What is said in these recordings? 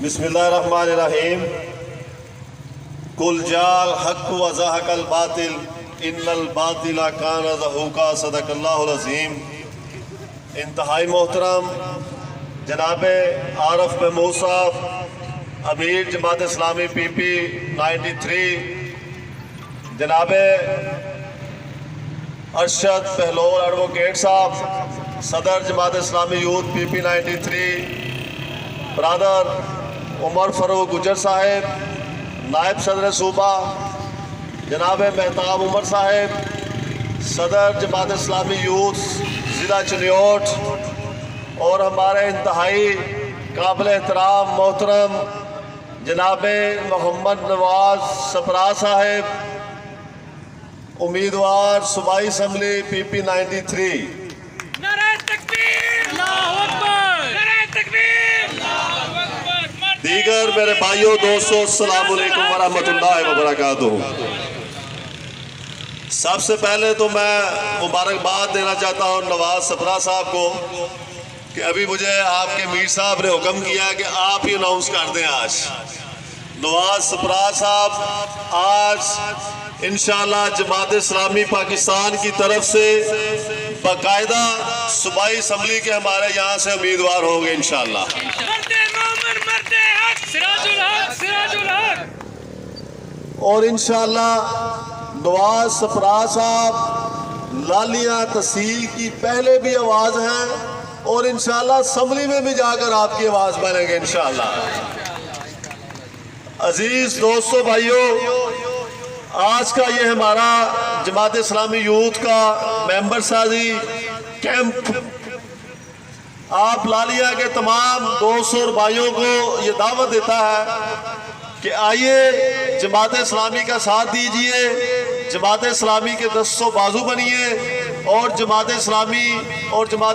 بسم اللہ الرحمن الرحیم قل جاء الحق وزهق الباطل ان الباطل کان زہوقا صدق اللہ العظیم۔ انتہائی محترم جناب عارف محمود صاحب امیر جماعت اسلامی پی پی 93، جناب ارشد بہلول ایڈوکیٹ صاحب صدر جماعت اسلامی یوتھ پی پی 93، برادر عمر فاروق گجر صاحب نائب صدر صوبہ، جناب مہتاب عمر صاحب صدر جماعت اسلامی یوتھ ضلع چنیوٹ، اور ہمارے انتہائی قابل احترام محترم جناب محمد نواز سپرا صاحب امیدوار صوبائی اسمبلی پی پی 93۔ نعرہ تکبیر، اللہ اکبر، نعرہ تکبیر، اللہ اکبر۔ دیگر میرے بھائیوں دوستوں، السلام علیکم ورحمۃ اللہ وبرکاتہ۔ سب سے پہلے تو میں مبارکباد دینا چاہتا ہوں نواز سپرا صاحب کو کہ ابھی مجھے آپ کے میر صاحب نے حکم کیا کہ آپ ہی اناؤنس کر دیں۔ آج نواز سپرا صاحب آج انشاءاللہ جماعت اسلامی پاکستان کی طرف سے باقاعدہ صوبائی اسمبلی کے ہمارے یہاں سے امیدوار ہوں گے انشاءاللہ۔ مرد مومن، مرد حق، سراج الحق، سراج الحق۔ اور انشاءاللہ نواز سپرا صاحب لالیاں تحصیل کی پہلے بھی آواز ہیں اور انشاءاللہ اسمبلی میں بھی جا کر آپ کی آواز بنیں گے انشاءاللہ۔ عزیز دوستو بھائیوں، آج کا یہ ہمارا جماعت اسلامی یوتھ کا ممبر سازی کیمپ آپ لالیہ کے تمام دوستوں اور بھائیوں کو یہ دعوت دیتا ہے کہ آئیے جماعت اسلامی کا ساتھ دیجئے، جماعت اسلامی کے دست و بازو بنیے اور جماعت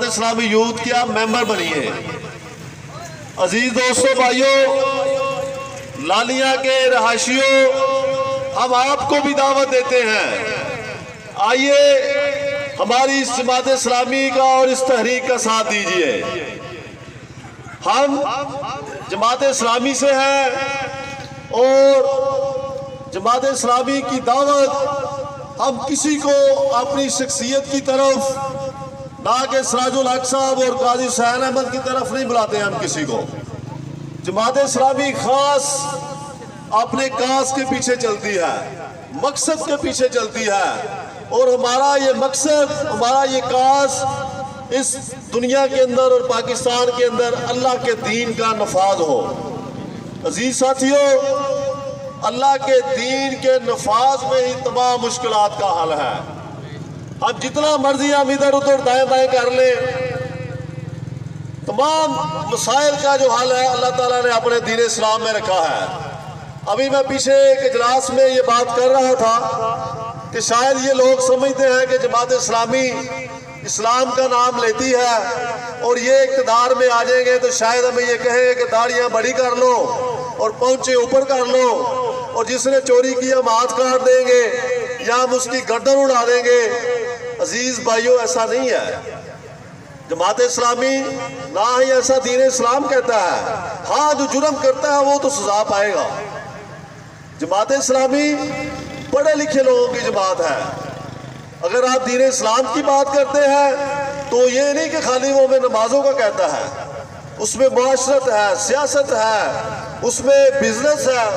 اسلامی یوتھ کے آپ ممبر بنیے۔ عزیز دوستو بھائیوں، لالیہ کے رہائشیوں، ہم آپ کو بھی دعوت دیتے ہیں، آئیے ہماری اس جماعت اسلامی کا اور اس تحریک کا ساتھ دیجئے۔ ہم جماعت اسلامی سے ہیں اور جماعت اسلامی کی دعوت ہم کسی کو اپنی شخصیت کی طرف نہ کہ سراج الحق صاحب اور قاضی حسین احمد کی طرف نہیں بلاتے ہیں۔ ہم کسی کو جماعت اسلامی خاص اپنے کاس کے پیچھے چلتی ہے، مقصد کے پیچھے چلتی ہے، اور ہمارا یہ مقصد، ہمارا یہ کاس اس دنیا کے اندر اور پاکستان کے اندر اللہ کے دین کا نفاذ ہو۔ عزیز ساتھیوں، اللہ کے دین کے نفاذ میں ہی تمام مشکلات کا حل ہے۔ ہم جتنا مرضی ہم ادھر ادھر دائیں بائیں کر لیں، تمام مسائل کا جو حل ہے اللہ تعالیٰ نے اپنے دین اسلام میں رکھا ہے۔ ابھی میں پیچھے ایک اجلاس میں یہ بات کر رہا تھا کہ شاید یہ لوگ سمجھتے ہیں کہ جماعت اسلامی اسلام کا نام لیتی ہے اور یہ اقتدار میں آ جائیں گے تو شاید ہمیں یہ کہیں کہ داڑیاں بڑی کر لو اور پونچھیں اوپر کر لو، اور جس نے چوری کی ہم ہاتھ کاٹ دیں گے یا ہم اس کی گردن اڑا دیں گے۔ عزیز بھائیوں، ایسا نہیں ہے۔ جماعت اسلامی نہ ہی ایسا دین اسلام کہتا ہے۔ ہاں، جو جرم کرتا ہے وہ تو سزا پائے گا۔ جماعت اسلامی پڑھے لکھے لوگوں کی جماعت ہے۔ اگر آپ دین اسلام کی بات کرتے ہیں تو یہ نہیں کہ خالی وہ ہمیں نمازوں کا کہتا ہے، اس میں معاشرت ہے، سیاست ہے، اس میں بزنس ہے،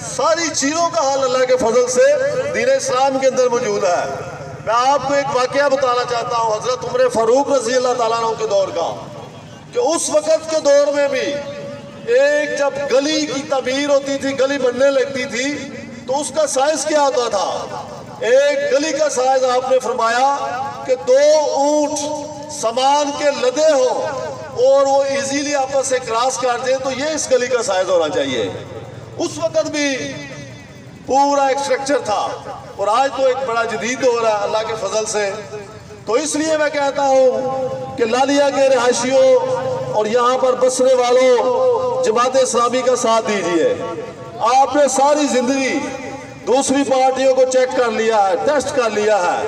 ساری چیزوں کا حل اللہ کے فضل سے دین اسلام کے اندر موجود ہے۔ میں آپ کو ایک واقعہ بتانا چاہتا ہوں حضرت عمر فاروق رضی اللہ تعالیٰ عنہ کے دور کا، کہ اس وقت کے دور میں بھی ایک جب گلی کی تعمیر ہوتی تھی، گلی بننے لگتی تھی، تو اس کا سائز کیا ہوتا تھا؟ ایک گلی کا سائز آپ نے فرمایا کہ 2 اونٹ سامان کے لدے ہوں اور وہ ایزیلی آپس سے کراس کر دیں تو یہ اس گلی کا سائز ہونا چاہیے۔ اس وقت بھی پورا ایک سٹرکچر تھا، اور آج تو ایک بڑا جدید ہو رہا ہے اللہ کے فضل سے۔ تو اس لیے میں کہتا ہوں کہ لالیہ کے رہائشیوں اور یہاں پر بسنے والوں، جماعت اسلامی کا ساتھ دیجئے۔ آپ نے ساری زندگی دوسری پارٹیوں کو چیک کر لیا ہے، ٹیسٹ کر لیا ہے،